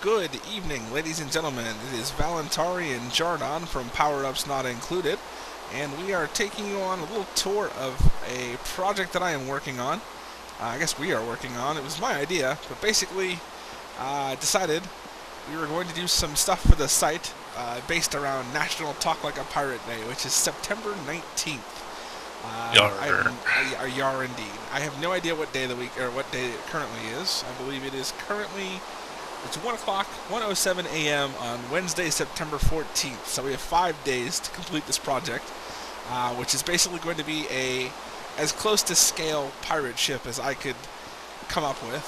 Good evening, ladies and gentlemen. It is Valentari and Jardon from Power Ups Not Included, and we are taking you on a little tour of a project that I am working on. I guess we are working on. It was my idea, but basically, decided we were going to do some stuff for the site based around National Talk Like a Pirate Day, which is September 19th. Yarr. Yar indeed. I have no idea what day of the week or what day it currently is. I believe it is currently it's 1 o'clock, 1:07 a.m. on Wednesday, September 14th. So we have 5 days to complete this project, which is basically going to be a as close to scale pirate ship as I could come up with.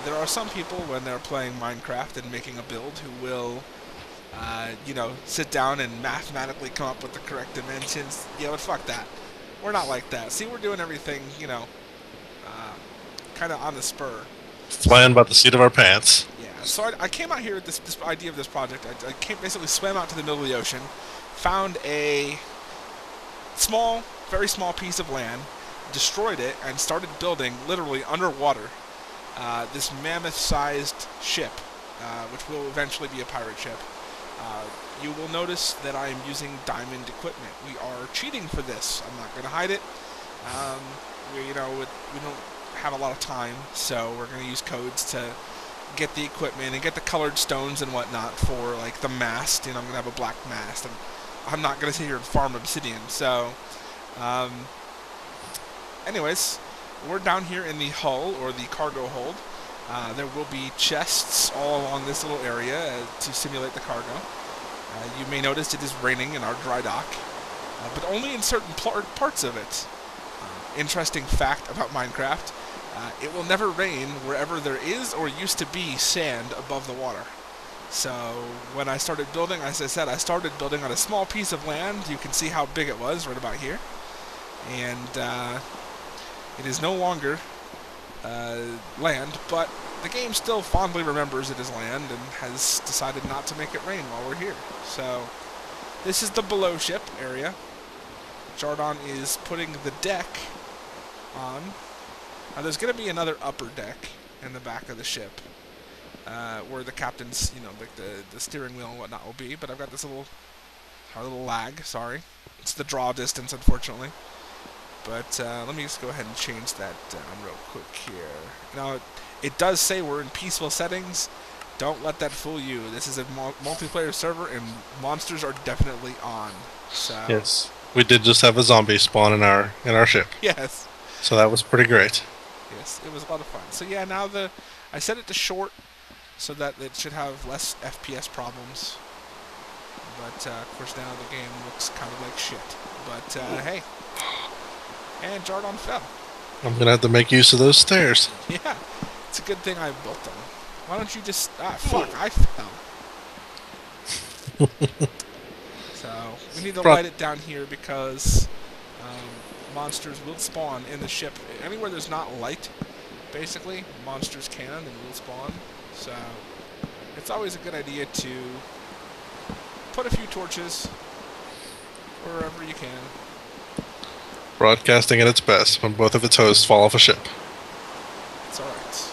There are some people when they're playing Minecraft and making a build who will, sit down and mathematically come up with the correct dimensions. Yeah, but fuck that. We're not like that. See, we're doing everything, kind of on the spur. Flying by the seat of our pants. Yeah, so I came out here with this idea of this project. I basically swam out to the middle of the ocean, found a very small piece of land, destroyed it, and started building, literally underwater, this mammoth-sized ship, which will eventually be a pirate ship. You will notice that I am using diamond equipment. We are cheating for this. I'm not going to hide it. We don't have a lot of time, so we're going to use codes to get the equipment and get the colored stones and whatnot for like the mast. I'm going to have a black mast, and I'm not going to sit here and farm obsidian. So, anyways, we're down here in the hull or the cargo hold. There will be chests all along this little area to simulate the cargo. You may notice it is raining in our dry dock, but only in certain parts of it. Interesting fact about Minecraft, it will never rain wherever there is or used to be sand above the water. So when I started building, as I said, I started building on a small piece of land. You can see how big it was right about here. And it is no longer land, but the game still fondly remembers it as land and has decided not to make it rain while we're here. So this is the below ship area. Jardon is putting the deck on. Now there's going to be another upper deck in the back of the ship where the captain's, like the steering wheel and whatnot will be. But I've got this little lag, sorry. It's the draw distance, unfortunately. But let me just go ahead and change that down real quick here. Now, it does say we're in peaceful settings. Don't let that fool you. This is a multiplayer server, and monsters are definitely on. So Yes. We did just have a zombie spawn in our ship. yes, So that was pretty great. yes, it was a lot of fun. So yeah, now I set it to short so that it should have less FPS problems. But of course now the game looks kind of like shit. But hey. And Jardon fell. I'm gonna have to make use of those stairs. Yeah, it's a good thing I built them. Why don't you just... fuck, I fell. So, we need to light it down here because monsters will spawn in the ship. Anywhere there's not light, basically, monsters can and will spawn. So, it's always a good idea to put a few torches wherever you can. Broadcasting at its best when both of its hosts fall off a ship. It's alright.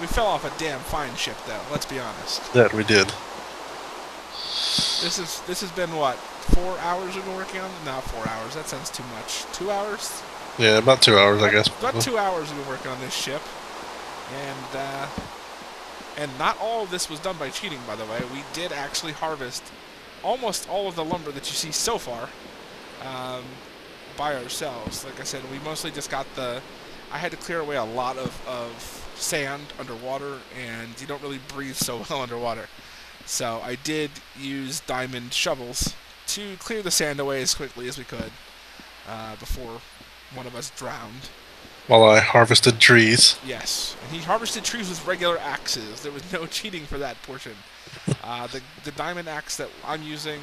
We fell off a damn fine ship, though. Let's be honest. That we did. This has been what, 4 hours we've been working on it? Not 4 hours. That sounds too much. 2 hours? Yeah, about 2 hours, I guess. About 2 hours we've been working on this ship, and not all of this was done by cheating. By the way, we did actually harvest almost all of the lumber that you see so far by ourselves. Like I said, we mostly just got I had to clear away a lot of sand underwater, and you don't really breathe so well underwater. So I did use diamond shovels to clear the sand away as quickly as we could before one of us drowned. While I harvested trees. Yes, and he harvested trees with regular axes. There was no cheating for that portion. The diamond axe that I'm using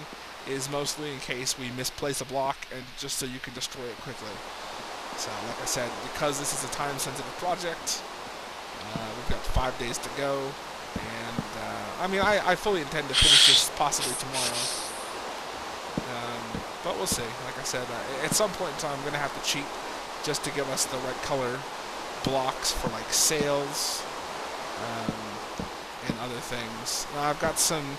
is mostly in case we misplace a block and just so you can destroy it quickly. So, like I said, because this is a time-sensitive project, we've got 5 days to go, and I fully intend to finish this possibly tomorrow. But we'll see. Like I said, at some point in time, I'm going to have to cheat just to give us the right color blocks for like sails and other other things. I've got some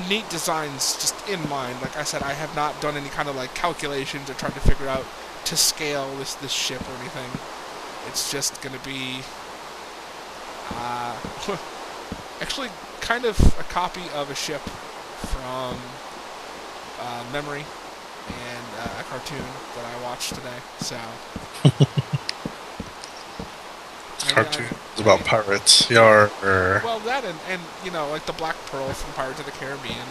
neat designs just in mind. Like I said, I have not done any kind of like calculations or tried to figure out to scale this ship or anything. It's just going to be actually kind of a copy of a ship from memory and a cartoon that I watched today. So Cartoon is about pirates. Yar. well, that and you know, like the Black Pearl from Pirates of the Caribbean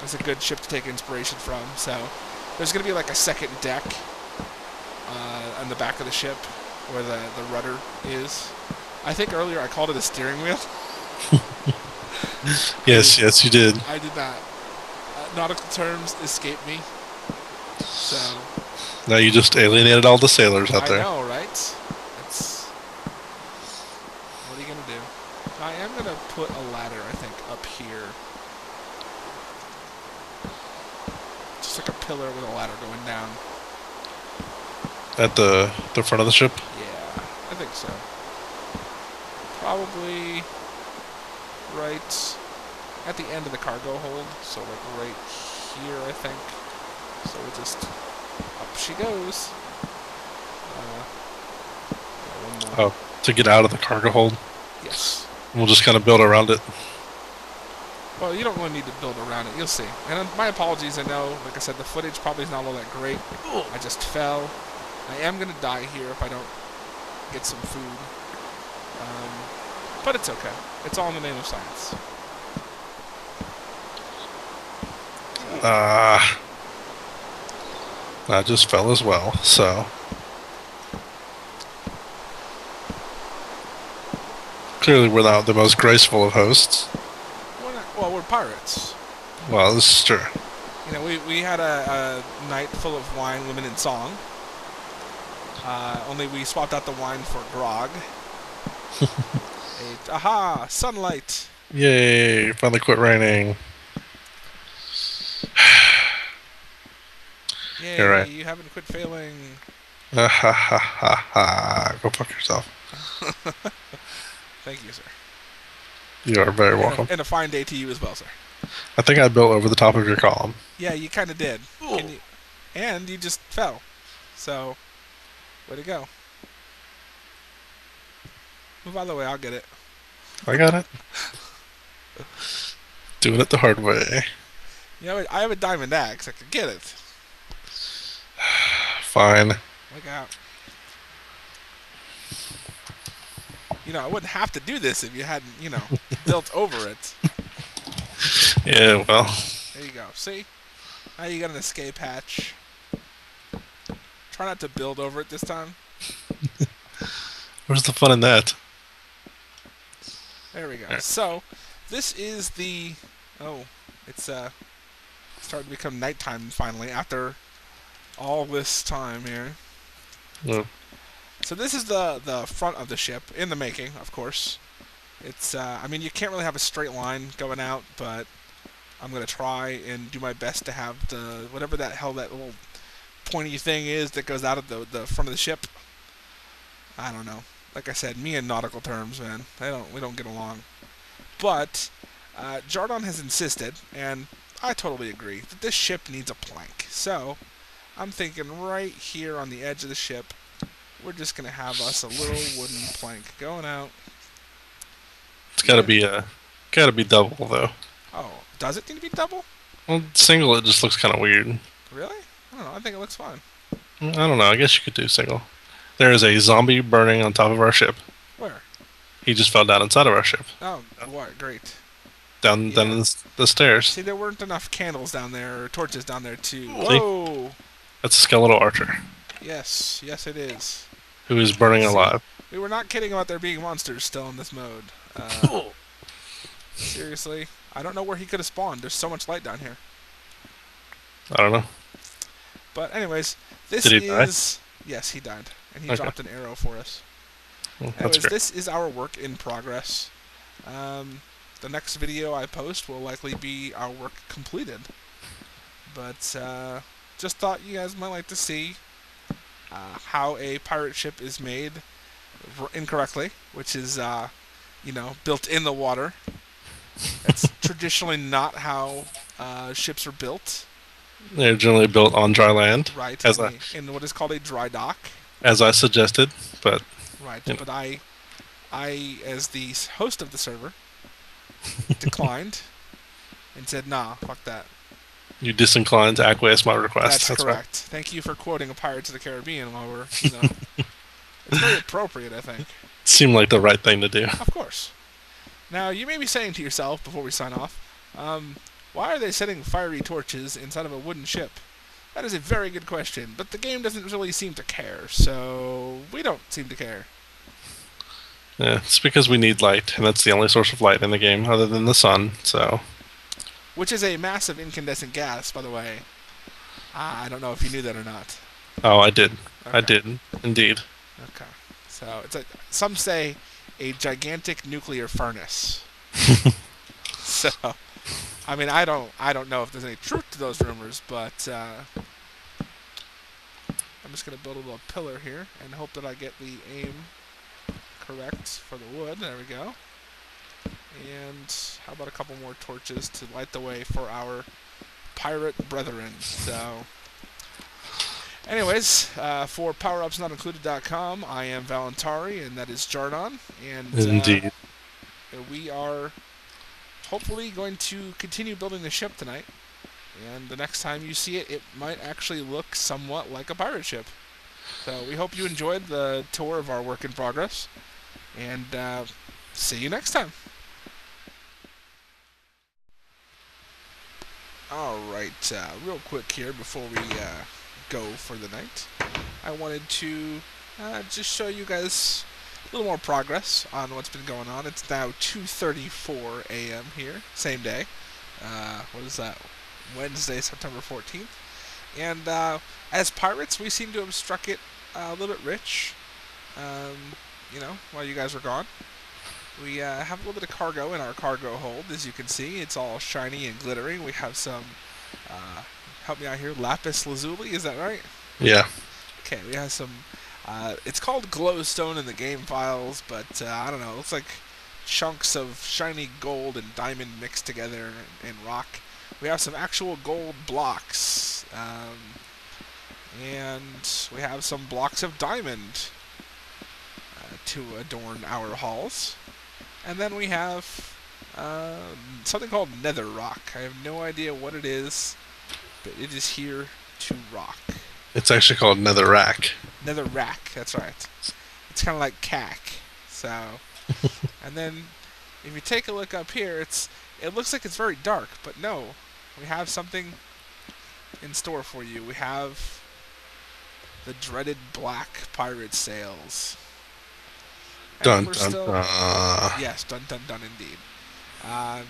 is a good ship to take inspiration from. So there's going to be like a second deck on the back of the ship where the rudder is. I think earlier I called it a steering wheel. Yes, you did. I did not. Nautical terms escape me. So Now you just alienated all the sailors out there. I know, right? It's what are you gonna do? I am gonna put a ladder, I think, up here. Just like a pillar with a ladder going down. At the front of the ship? Yeah, I think so. Probably right at the end of the cargo hold, so like right here, I think. So we'll just up she goes. One more. Oh, to get out of the cargo hold? Yes. We'll just kind of build around it. Well, you don't really need to build around it. You'll see. And my apologies. I know, like I said, the footage probably is not all that great. I just fell. I am going to die here if I don't get some food. But it's okay. It's all in the name of science. I just fell as well, so. Clearly we're not the most graceful of hosts. Well, we're pirates. Well, this is true. You know, we had a night full of wine, women, and song. Only we swapped out the wine for grog. Aha! Sunlight! Yay! Finally quit raining. Yay! You're right. You haven't quit failing. Ha ha ha ha! Go fuck yourself. Thank you, sir. You are very welcome. And a fine day to you as well, sir. I think I built over the top of your column. Yeah, you kind of did. And you just fell. So, way to go. Move out of the way, I'll get it. I got it. Doing it the hard way. You know, I have a diamond axe. I could get it. Fine. Look out. You know, I wouldn't have to do this if you hadn't, you know, built over it. Yeah, well. There you go. See? Now you got an escape hatch. Try not to build over it this time. Where's the fun in that? There we go. Right. So, this is the... Oh, it's starting to become nighttime finally after all this time here. Yeah. So this is the front of the ship, in the making, of course. It's, I mean, you can't really have a straight line going out, but I'm going to try and do my best to have the, whatever that hell that little pointy thing is that goes out of the front of the ship. I don't know. Like I said, me and nautical terms, man, we don't get along. But Jardon has insisted, and I totally agree, that this ship needs a plank. So I'm thinking right here on the edge of the ship, we're just gonna have us a little wooden plank going out. It's gotta be double though. Oh, does it need to be double? Well, single it just looks kind of weird. Really? I don't know. I think it looks fine. I don't know. I guess you could do single. There is a zombie burning on top of our ship. Where? He just fell down inside of our ship. Oh, what? Great. Down the stairs. See, there weren't enough candles down there, or torches down there, too. See? Whoa! That's a skeletal archer. Yes, it is. Who is burning alive. We were not kidding about there being monsters still in this mode. Seriously? I don't know where he could have spawned. There's so much light down here. I don't know. But anyways, this Did he die? Yes, he died. And he dropped an arrow for us. Well, anyways, this is our work in progress. The next video I post will likely be our work completed. But just thought you guys might like to see how a pirate ship is made incorrectly, which is built in the water. That's traditionally not how ships are built, They're generally built on dry land, right? as I In what is called a dry dock, as I suggested. But right? you know, But I, as the host of the server, declined and said, "Nah, fuck that." you disinclined to acquiesce my request. That's That's right. correct. Thank you for quoting a Pirates of the Caribbean while we're, it's very appropriate, I think. Seemed like the right thing to do. Of course. Now, you may be saying to yourself before we sign off, why are they setting fiery torches inside of a wooden ship? That is a very good question, but the game doesn't really seem to care, so we don't seem to care. Yeah, it's because we need light, and that's the only source of light in the game other than the sun. So, Which is a massive incandescent gas, by the way. I don't know if you knew that or not. oh, I did. I Okay. did indeed. Okay. So it's some say a gigantic nuclear furnace. So I mean, I don't know if there's any truth to those rumors, but I'm just gonna build a little pillar here and hope that I get the aim correct for the wood. There we go. And how about a couple more torches to light the way for our pirate brethren? So, anyways, for PowerUpsNotIncluded.com, I am Valentari, and that is Jardon, and Indeed. we are hopefully going to continue building the ship tonight. And the next time you see it, it might actually look somewhat like a pirate ship. So we hope you enjoyed the tour of our work in progress, and see you next time. Alright, real quick here before we go for the night, I wanted to just show you guys a little more progress on what's been going on. It's now 2:34 a.m. here, same day. What is that? Wednesday, September 14th. And as pirates, we seem to have struck it a little bit rich, while you guys were gone. We have a little bit of cargo in our cargo hold, as you can see. It's all shiny and glittering. We have some, help me out here, lapis lazuli, is that right? Yeah. Okay, we have some, it's called glowstone in the game files, but I don't know, it looks like chunks of shiny gold and diamond mixed together in rock. We have some actual gold blocks, and we have some blocks of diamond to adorn our halls. And then we have something called nether rock. I have no idea what it is, but it is here to rock. It's actually called netherrack. Nether rack, that's right. It's kind of like cack. So, and then if you take a look up here, it looks like it's very dark, but no, we have something in store for you. We have the dreaded black pirate sails. Dun we're dun still, dun. Yes, dun dun dun indeed. I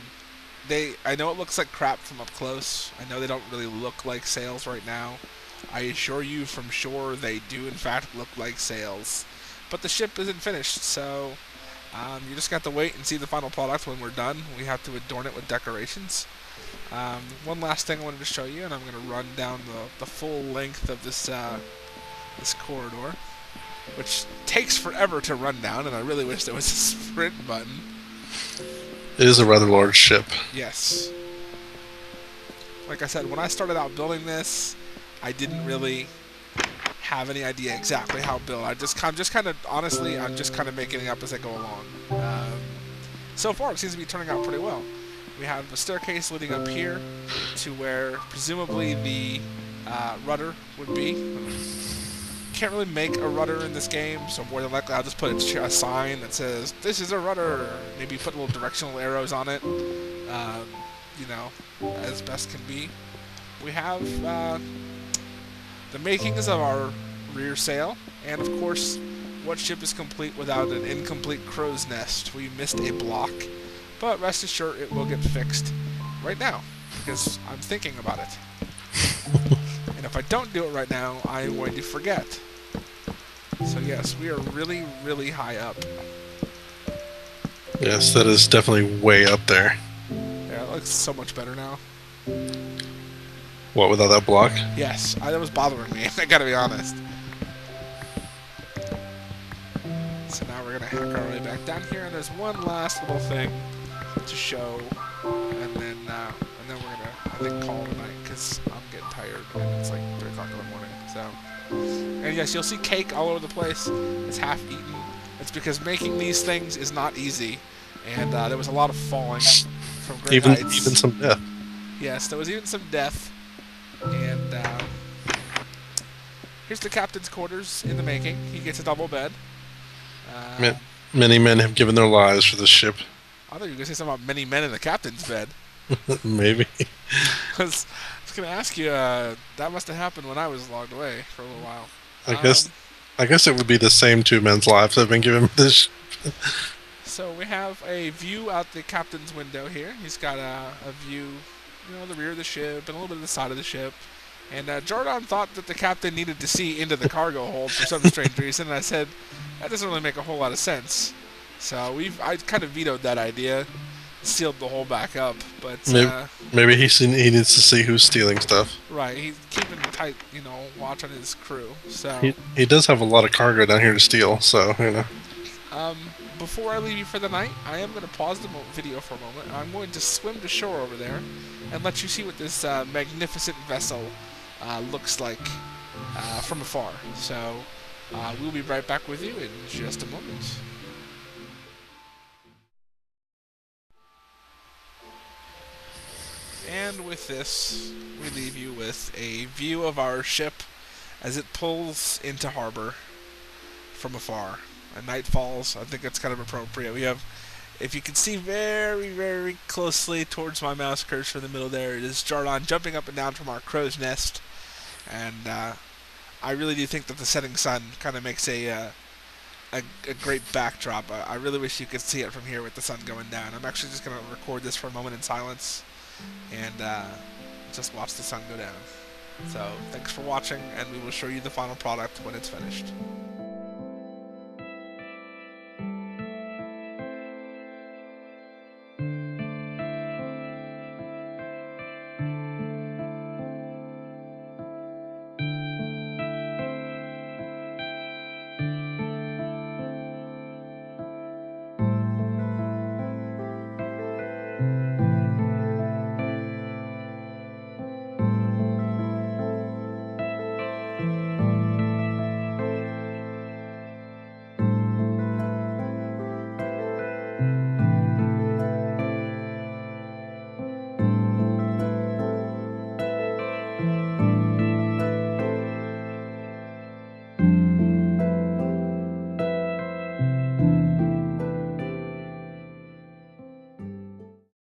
know it looks like crap from up close. I know they don't really look like sails right now. I assure you from shore they do in fact look like sails. But the ship isn't finished, so you just got to wait and see the final product when we're done. We have to adorn it with decorations. One last thing I wanted to show you, and I'm going to run down the full length of this this corridor, which takes forever to run down, and I really wish there was a sprint button. It is a rather large ship. Yes. Like I said, when I started out building this, I didn't really have any idea exactly how to build. I'm just kind of making it up as I go along. So far, it seems to be turning out pretty well. We have a staircase leading up here to where presumably the rudder would be. Can't really make a rudder in this game, so more than likely I'll just put a sign that says, "This is a rudder." Maybe put little directional arrows on it, as best can be. We have the makings of our rear sail, and of course, what ship is complete without an incomplete crow's nest? We missed a block, but rest assured it will get fixed right now, because I'm thinking about it. And if I don't do it right now, I am going to forget. So yes, we are really, really high up. Yes, that is definitely way up there. Yeah, it looks so much better now. What, without that block? Yes, that was bothering me, I gotta be honest. So now we're gonna hack our way back down here, and there's one last little thing to show, and then we're gonna, I think, call it a night because I'm getting tired and it's like 3 o'clock in the morning. So, and yes, you'll see cake all over the place. It's half eaten. It's because making these things is not easy, and there was a lot of falling from great Even heights. some death. Yes, there was even some death, and here's the captain's quarters in the making. He gets a double bed. Many men have given their lives for this ship. I thought you were going to say something about many men in the captain's bed. Maybe. I was going to ask you, that must have happened when I was logged away for a little while. I guess it would be the same 2 men's lives that have been given for this. So we have a view out the captain's window here. He's got a view, the rear of the ship and a little bit of the side of the ship. And Jardon thought that the captain needed to see into the cargo hold for some strange reason, and I said, that doesn't really make a whole lot of sense. So I kind of vetoed that idea, sealed the hole back up, but maybe he needs to see who's stealing stuff. Right, he's keeping tight, watch on his crew. So he does have a lot of cargo down here to steal, so before I leave you for the night, I am going to pause the video for a moment. I'm going to swim to shore over there and let you see what this magnificent vessel looks like from afar. So we'll be right back with you in just a moment. And with this, we leave you with a view of our ship as it pulls into harbor from afar. And night falls. I think that's kind of appropriate. We have, if you can see very, very closely towards my mouse cursor in the middle there, it is Jardon jumping up and down from our crow's nest. And I really do think that the setting sun kind of makes a great backdrop. I really wish you could see it from here with the sun going down. I'm actually just going to record this for a moment in silence and just watch the sun go down. So thanks for watching, and we will show you the final product when it's finished.